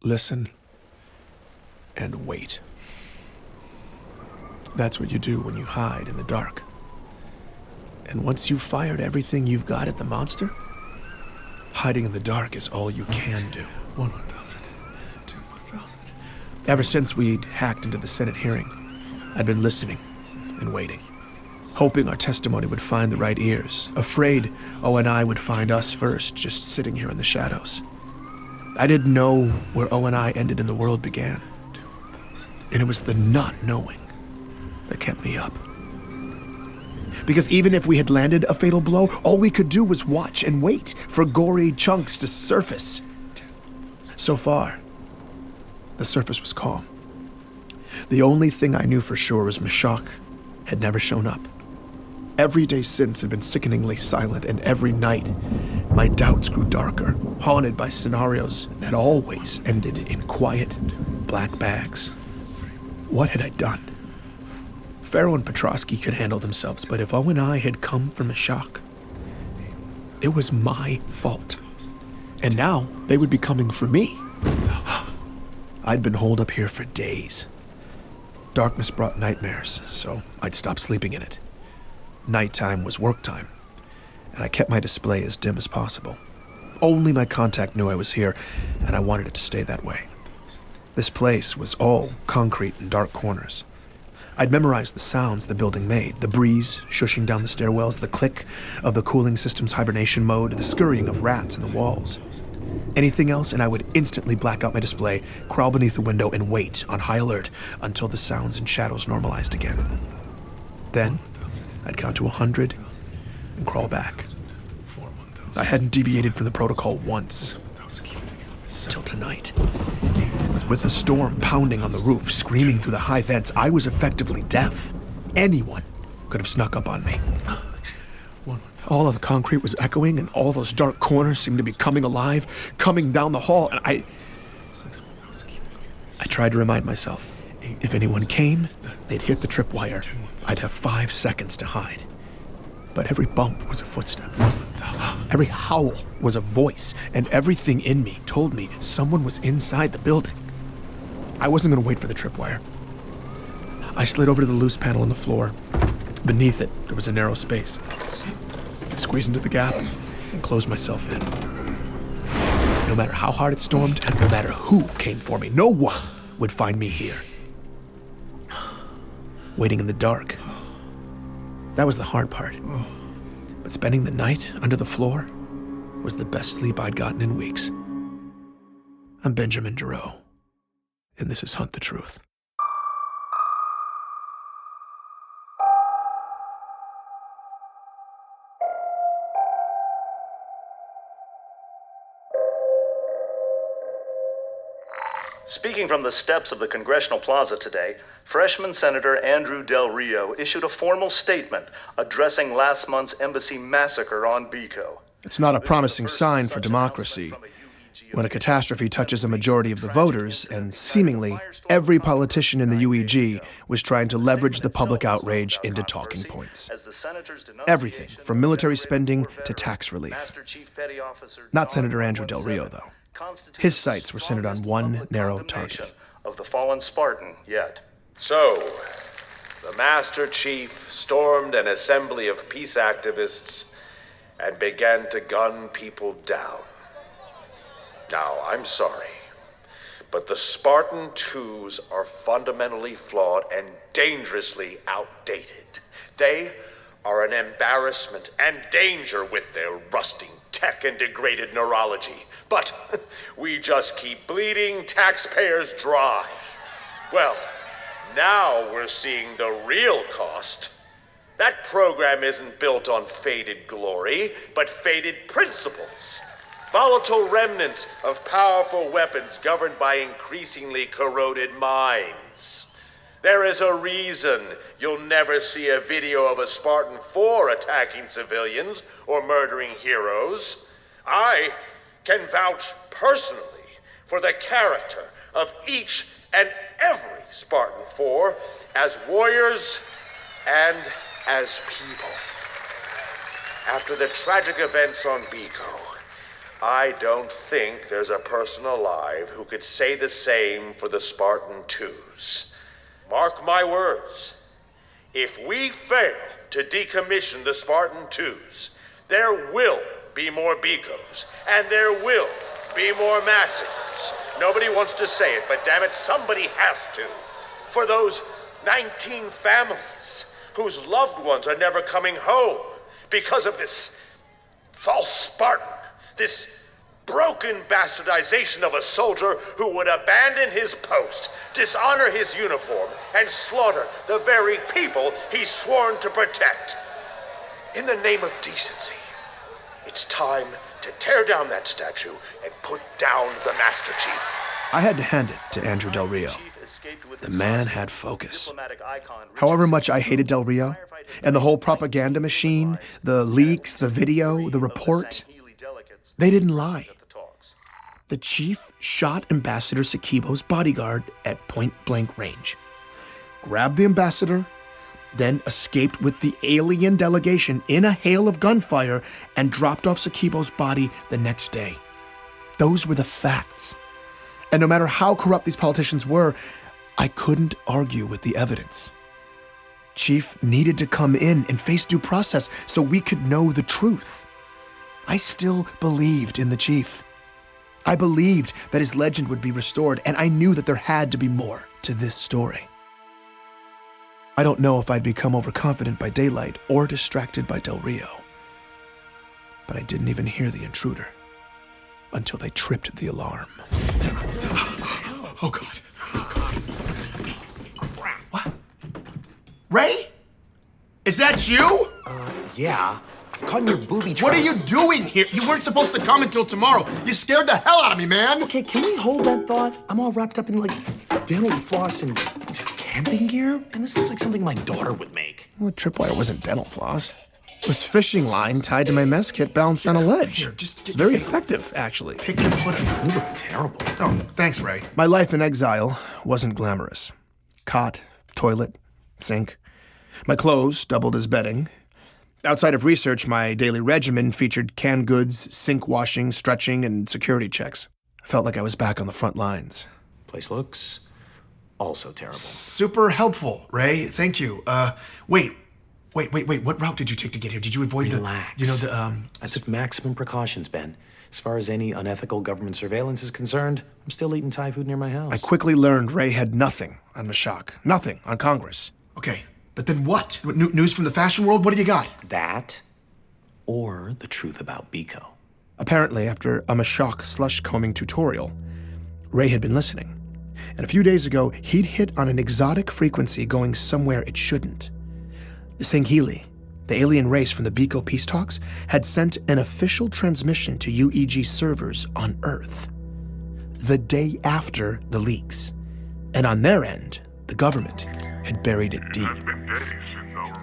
listen, and wait. That's what you do when you hide in the dark. And once you've fired everything you've got at the monster, hiding in the dark is all you can do. 1,000, 2,000. Ever since we'd hacked into the Senate hearing, I'd been listening and waiting, hoping our testimony would find the right ears, afraid O and I would find us first, just sitting here in the shadows. I didn't know where O and I ended and the world began. And it was the not knowing that kept me up. Because even if we had landed a fatal blow, all we could do was watch and wait for gory chunks to surface. So far, the surface was calm. The only thing I knew for sure was Mashak had never shown up. Every day since had been sickeningly silent, and every night, my doubts grew darker, haunted by scenarios that always ended in quiet, black bags. What had I done? Pharaoh and Petrosky could handle themselves, but if O and I had come from Mashak, it was my fault. And now, they would be coming for me. I'd been holed up here for days. Darkness brought nightmares, so I'd stop sleeping in it. Nighttime was work time, and I kept my display as dim as possible. Only my contact knew I was here, and I wanted it to stay that way. This place was all concrete and dark corners. I'd memorized the sounds the building made, the breeze shushing down the stairwells, the click of the cooling system's hibernation mode, the scurrying of rats in the walls. Anything else, and I would instantly black out my display, crawl beneath the window, and wait on high alert until the sounds and shadows normalized again. Then, I'd count to 100 and crawl back. I hadn't deviated from the protocol once. Till tonight. With the storm pounding on the roof, screaming through the high vents, I was effectively deaf. Anyone could have snuck up on me. All of the concrete was echoing, and all those dark corners seemed to be coming alive, coming down the hall, and I tried to remind myself, if anyone came, they'd hit the tripwire. I'd have 5 seconds to hide. But every bump was a footstep. Every howl was a voice, and everything in me told me someone was inside the building. I wasn't going to wait for the tripwire. I slid over to the loose panel on the floor. Beneath it, there was a narrow space. I squeezed into the gap and closed myself in. No matter how hard it stormed, no matter who came for me, no one would find me here. Waiting in the dark. That was the hard part. But spending the night under the floor was the best sleep I'd gotten in weeks. I'm Benjamin Giroux, and this is Hunt the Truth. Speaking from the steps of the Congressional Plaza today, freshman Senator Andrew Del Rio issued a formal statement addressing last month's embassy massacre on Bico. It's not a promising sign for democracy when a catastrophe touches a majority of the voters, and seemingly every politician in the UEG was trying to leverage the public outrage into talking points. Everything from military spending to tax relief. Not Senator Andrew Del Rio, though. His sights were centered on one narrow target. Of the fallen Spartan yet. So, the Master Chief stormed an assembly of peace activists and began to gun people down. Now, I'm sorry, but the Spartan 2s are fundamentally flawed and dangerously outdated. They are an embarrassment and danger with their rusting tech and degraded neurology. But we just keep bleeding taxpayers dry. Well, now we're seeing the real cost. That program isn't built on faded glory, but faded principles. Volatile remnants of powerful weapons governed by increasingly corroded minds. There is a reason you'll never see a video of a Spartan 4 attacking civilians or murdering heroes. I can vouch personally for the character of each and every Spartan 4 as warriors and as people. After the tragic events on Bico, I don't think there's a person alive who could say the same for the Spartan 2s. Mark my words. If we fail to decommission the Spartan 2s, there will be more Bicos, and there will be more massacres. Nobody wants to say it, but damn it, somebody has to. For those 19 families whose loved ones are never coming home because of this false Spartan, this broken bastardization of a soldier who would abandon his post, dishonor his uniform, and slaughter the very people he's sworn to protect. In the name of decency, it's time to tear down that statue and put down the Master Chief. I had to hand it to Andrew Del Rio. The man had focus. However much I hated Del Rio, and the whole propaganda machine, the leaks, the video, the report, they didn't lie. The chief shot Ambassador Sakibo's bodyguard at point-blank range, grabbed the ambassador, then escaped with the alien delegation in a hail of gunfire and dropped off Sakibo's body the next day. Those were the facts. And no matter how corrupt these politicians were, I couldn't argue with the evidence. Chief needed to come in and face due process so we could know the truth. I still believed in the chief. I believed that his legend would be restored, and I knew that there had to be more to this story. I don't know if I'd become overconfident by daylight or distracted by Del Rio, but I didn't even hear the intruder until they tripped the alarm. Oh, God. What? Ray? Is that you? Yeah. I'm caught in your booby trap. What are you doing here? You weren't supposed to come until tomorrow. You scared the hell out of me, man. Okay, can we hold that thought? I'm all wrapped up in, like, dental floss and camping gear, and this looks like something my daughter would make. Well, the tripwire wasn't dental floss. It was fishing line tied to my mess kit balanced on a ledge. Here, just get Very effective, actually. Pick your foot up. You look terrible. Oh, thanks, Ray. My life in exile wasn't glamorous. Cot, toilet, sink. My clothes doubled as bedding. Outside of research, my daily regimen featured canned goods, sink washing, stretching, and security checks. I felt like I was back on the front lines. Place looks also terrible. Super helpful, Ray. Thank you. Wait. What route did you take to get here? Did you avoid Relax. I took maximum precautions, Ben. As far as any unethical government surveillance is concerned, I'm still eating Thai food near my house. I quickly learned Ray had nothing on Mashak, nothing on Congress. Okay, but then what? News from the fashion world? What do you got? That, or the truth about Biko. Apparently, after a Mashak slush combing tutorial, Ray had been listening. And a few days ago, he'd hit on an exotic frequency going somewhere it shouldn't. The Sanghili, the alien race from the Biko peace talks, had sent an official transmission to UEG servers on Earth the day after the leaks. And on their end, the government had buried it deep.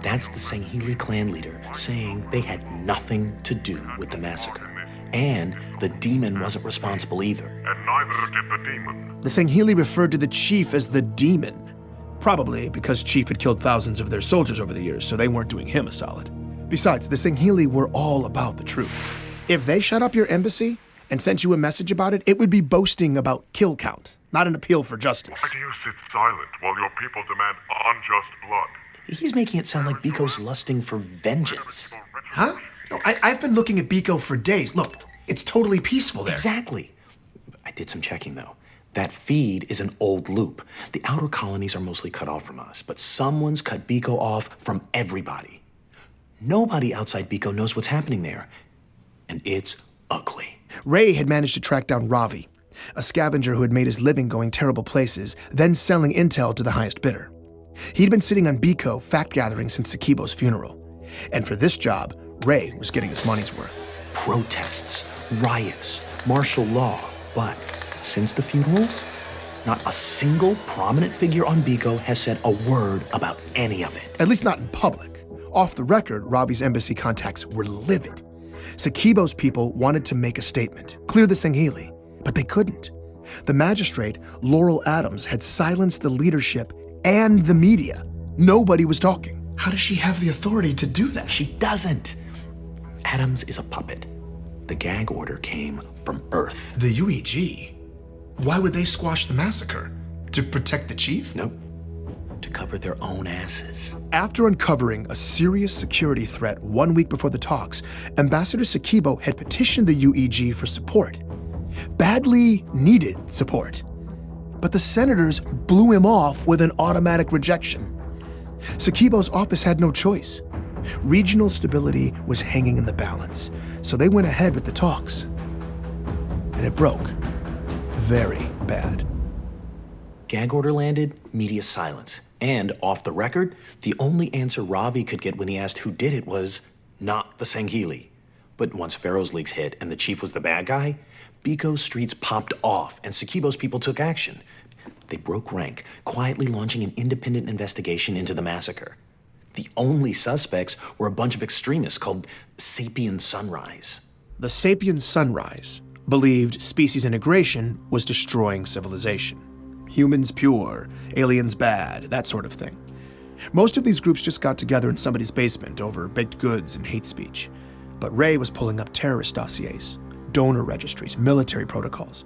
That's the Sanghili clan leader saying they had nothing to do with the massacre. And the demon wasn't responsible either. And neither did the demon. The Sanghili referred to the chief as the demon. Probably because Chief had killed thousands of their soldiers over the years, so they weren't doing him a solid. Besides, the Sanghili were all about the truth. If they shut up your embassy and sent you a message about it, it would be boasting about kill count, not an appeal for justice. Why do you sit silent while your people demand unjust blood? He's making it sound like Biko's lusting for vengeance. Huh? No, I've been looking at Biko for days. Look, it's totally peaceful there. Exactly. I did some checking, though. That feed is an old loop. The outer colonies are mostly cut off from us, but someone's cut Biko off from everybody. Nobody outside Biko knows what's happening there, and it's ugly. Ray had managed to track down Ravi, a scavenger who had made his living going terrible places, then selling intel to the highest bidder. He'd been sitting on Biko fact-gathering since Sakibo's funeral. And for this job, Ray was getting his money's worth. Protests, riots, martial law, but since the funerals, not a single prominent figure on Biko has said a word about any of it. At least not in public. Off the record, Ravi's embassy contacts were livid. Sakibo's people wanted to make a statement, clear the Sanghili, but they couldn't. The magistrate, Laurel Adams, had silenced the leadership and the media. Nobody was talking. How does she have the authority to do that? She doesn't. Adams is a puppet. The gag order came from Earth. The UEG? Why would they squash the massacre? To protect the chief? Nope. To cover their own asses. After uncovering a serious security threat 1 week before the talks, Ambassador Sakibo had petitioned the UEG for support. Badly needed support. But the senators blew him off with an automatic rejection. Sakibo's office had no choice. Regional stability was hanging in the balance, so they went ahead with the talks. And it broke. Very bad. Gag order landed, media silence. And off the record, the only answer Ravi could get when he asked who did it was not the Sangheili. But once Pharaoh's leaks hit and the chief was the bad guy, Biko's streets popped off and Sakibo's people took action. They broke rank, quietly launching an independent investigation into the massacre. The only suspects were a bunch of extremists called Sapien Sunrise. The Sapien Sunrise believed species integration was destroying civilization. Humans pure, aliens bad, that sort of thing. Most of these groups just got together in somebody's basement over baked goods and hate speech. But Ray was pulling up terrorist dossiers, donor registries, military protocols.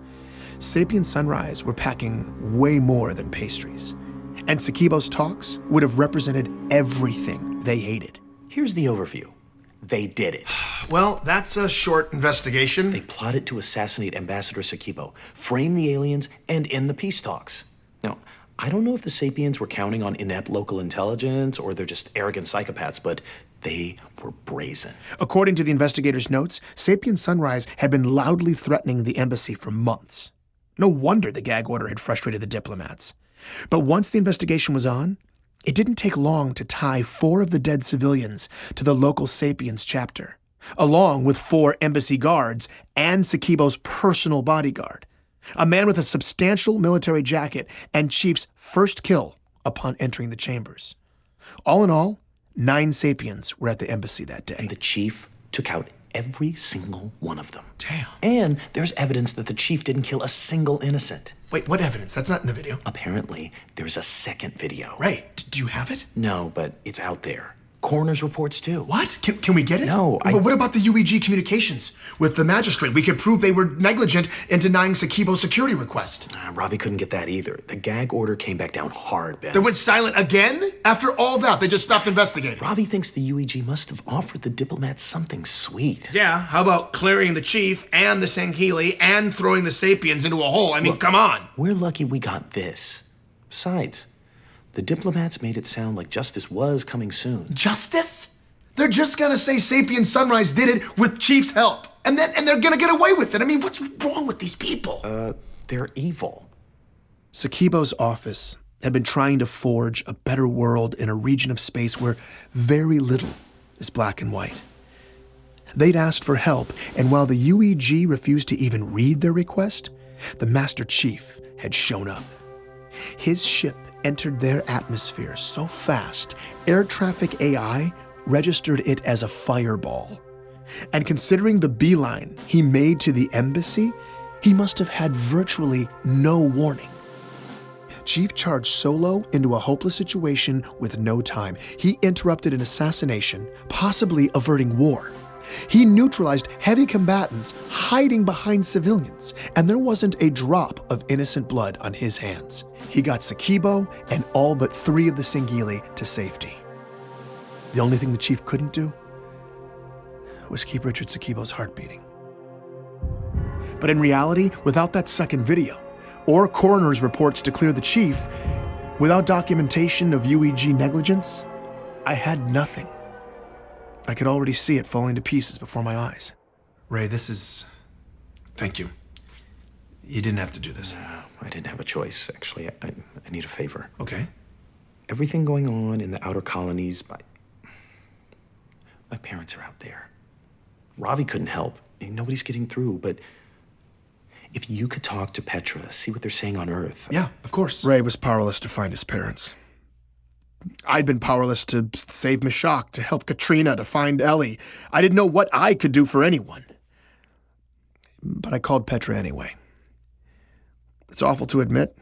Sapien Sunrise were packing way more than pastries. And Sakibo's talks would have represented everything they hated. Here's the overview. They did it. Well, that's a short investigation. They plotted to assassinate Ambassador Sakibo, frame the aliens, and end the peace talks. Now, I don't know if the Sapiens were counting on inept local intelligence or they're just arrogant psychopaths, but they were brazen. According to the investigators' notes, Sapien Sunrise had been loudly threatening the embassy for months. No wonder the gag order had frustrated the diplomats. But once the investigation was on, it didn't take long to tie 4 of the dead civilians to the local Sapiens chapter, along with 4 embassy guards and Sakibo's personal bodyguard, a man with a substantial military jacket and Chief's first kill upon entering the chambers. All in all, 9 Sapiens were at the embassy that day. And the chief took out every single one of them. Damn. And there's evidence that the chief didn't kill a single innocent. Wait, what evidence? That's not in the video. Apparently, there's a second video. Ray, do you have it? No, but it's out there. Coroner's reports too. What? Can we get it? No, But what about the UEG communications with the magistrate? We could prove they were negligent in denying Sakibo's security request. Ravi couldn't get that either. The gag order came back down hard, Ben. They went silent again? After all that, they just stopped investigating. Ravi thinks the UEG must have offered the diplomats something sweet. Yeah, how about clearing the chief and the Sangheili and throwing the Sapiens into a hole? I mean, come on. We're lucky we got this. Besides, the diplomats made it sound like justice was coming soon. Justice? They're just gonna say Sapien Sunrise did it with Chief's help. And they're gonna get away with it. I mean, what's wrong with these people? They're evil. Sakibo's office had been trying to forge a better world in a region of space where very little is black and white. They'd asked for help, and while the UEG refused to even read their request, the Master Chief had shown up. His ship entered their atmosphere so fast, air traffic AI registered it as a fireball. And considering the beeline he made to the embassy, he must have had virtually no warning. Chief charged solo into a hopeless situation with no time. He interrupted an assassination, possibly averting war. He neutralized heavy combatants hiding behind civilians, and there wasn't a drop of innocent blood on his hands. He got Sakibo and all but 3 of the Sangheili to safety. The only thing the chief couldn't do was keep Richard Sakibo's heart beating. But in reality, without that second video, or coroner's reports to clear the chief, without documentation of UEG negligence, I had nothing. I could already see it falling to pieces before my eyes. Ray, thank you. You didn't have to do this. I didn't have a choice, actually. I need a favor. Okay. Everything going on in the outer colonies, my parents are out there. Ravi couldn't help. Nobody's getting through, but if you could talk to Petra, see what they're saying on Earth. Yeah, of course. Ray was powerless to find his parents. I'd been powerless to save Mishak, to help Katrina, to find Ellie. I didn't know what I could do for anyone. But I called Petra anyway. It's awful to admit,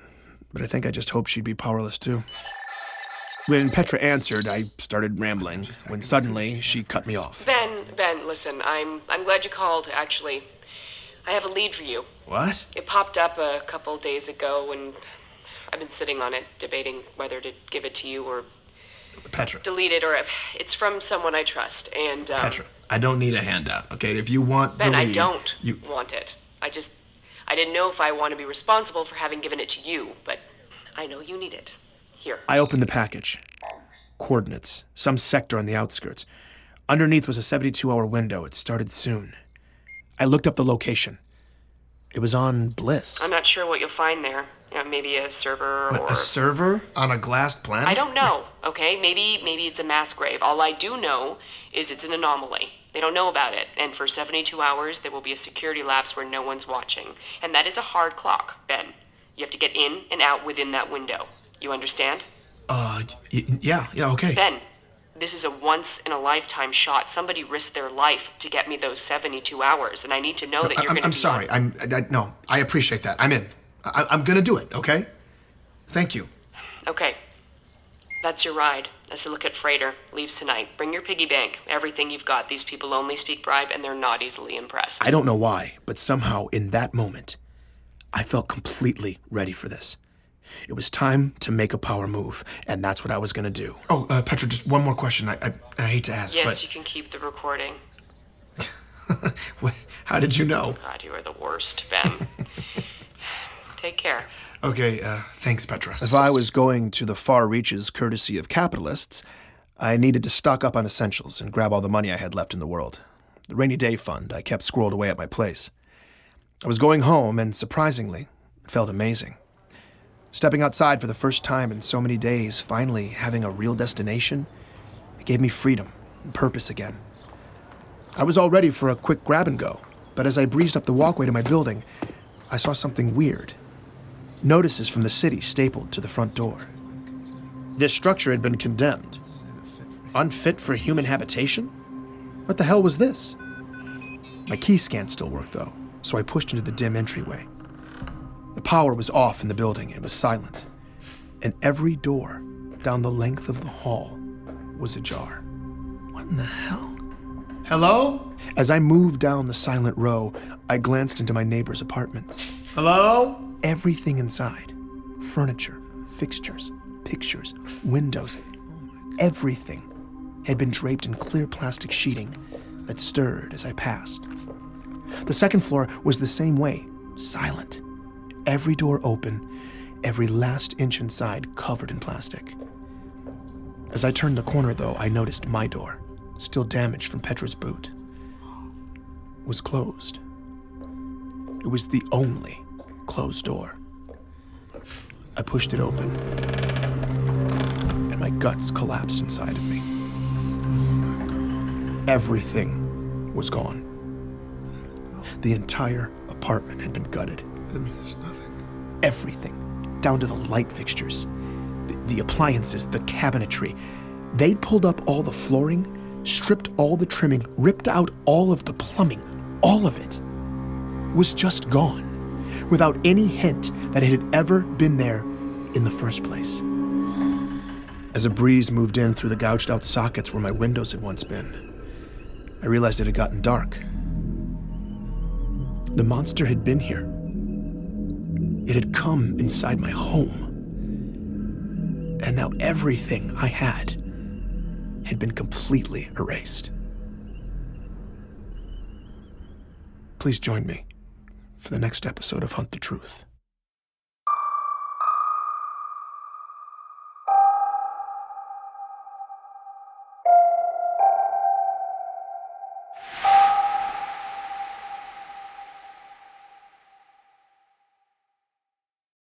but I think I just hoped she'd be powerless too. When Petra answered, I started rambling, when suddenly she cut me off. Ben, Ben, listen, I'm glad you called, actually. I have a lead for you. What? It popped up a couple days ago, and I've been sitting on it, debating whether to give it to you or Petra. delete it, or it's from someone I trust, and, Petra, I don't need a handout, okay? If you want Ben, the lead... I don't want it. I didn't know if I want to be responsible for having given it to you, but I know you need it. Here. I opened the package. Coordinates. Some sector on the outskirts. Underneath was a 72-hour window. It started soon. I looked up the location. It was on Bliss. I'm not sure what you'll find there. Maybe a server But or... a server on a glassed planet? I don't know, okay? Maybe it's a mass grave. All I do know is it's an anomaly. They don't know about it, and for 72 hours, there will be a security lapse where no one's watching. And that is a hard clock, Ben. You have to get in and out within that window. You understand? Yeah, okay. Ben, this is a once-in-a-lifetime shot. Somebody risked their life to get me those 72 hours, and I need to know that you're going to be... I'm sorry. No, I appreciate that. I'm in. I'm gonna do it, okay? Thank you. Okay. That's your ride. That's a look at Freighter. Leaves tonight. Bring your piggy bank. Everything you've got. These people only speak bribe, and they're not easily impressed. I don't know why, but somehow in that moment, I felt completely ready for this. It was time to make a power move, and that's what I was gonna do. Oh, Petra, just one more question. I hate to ask, yes, but... you can keep the recording. How did you know? God, you are the worst, Ben. Take care. Okay, thanks, Petra. If I was going to the far reaches courtesy of capitalists, I needed to stock up on essentials and grab all the money I had left in the world. The rainy day fund I kept squirreled away at my place. I was going home, and surprisingly, it felt amazing. Stepping outside for the first time in so many days, finally having a real destination, it gave me freedom and purpose again. I was all ready for a quick grab and go, but as I breezed up the walkway to my building, I saw something weird. Notices from the city stapled to the front door. This structure had been condemned. Unfit for human habitation? What the hell was this? My key scan still worked, though, so I pushed into the dim entryway. The power was off in the building. It was silent. And every door down the length of the hall was ajar. What in the hell? Hello? As I moved down the silent row, I glanced into my neighbor's apartments. Hello? Everything inside, furniture, fixtures, pictures, windows, everything had been draped in clear plastic sheeting that stirred as I passed. The second floor was the same way, silent. Every door open, every last inch inside covered in plastic. As I turned the corner, though, I noticed my door, still damaged from Petra's boot, was closed. It was the only closed door. I pushed it open, and my guts collapsed inside of me. Everything was gone. The entire apartment had been gutted. There's nothing. Everything, down to the light fixtures, the appliances, the cabinetry. They'd pulled up all the flooring, stripped all the trimming, ripped out all of the plumbing. All of it was just gone, without any hint that it had ever been there in the first place. As a breeze moved in through the gouged out sockets where my windows had once been, I realized it had gotten dark. The monster had been here. It had come inside my home. And now everything I had been completely erased. Please join me for the next episode of Hunt the Truth.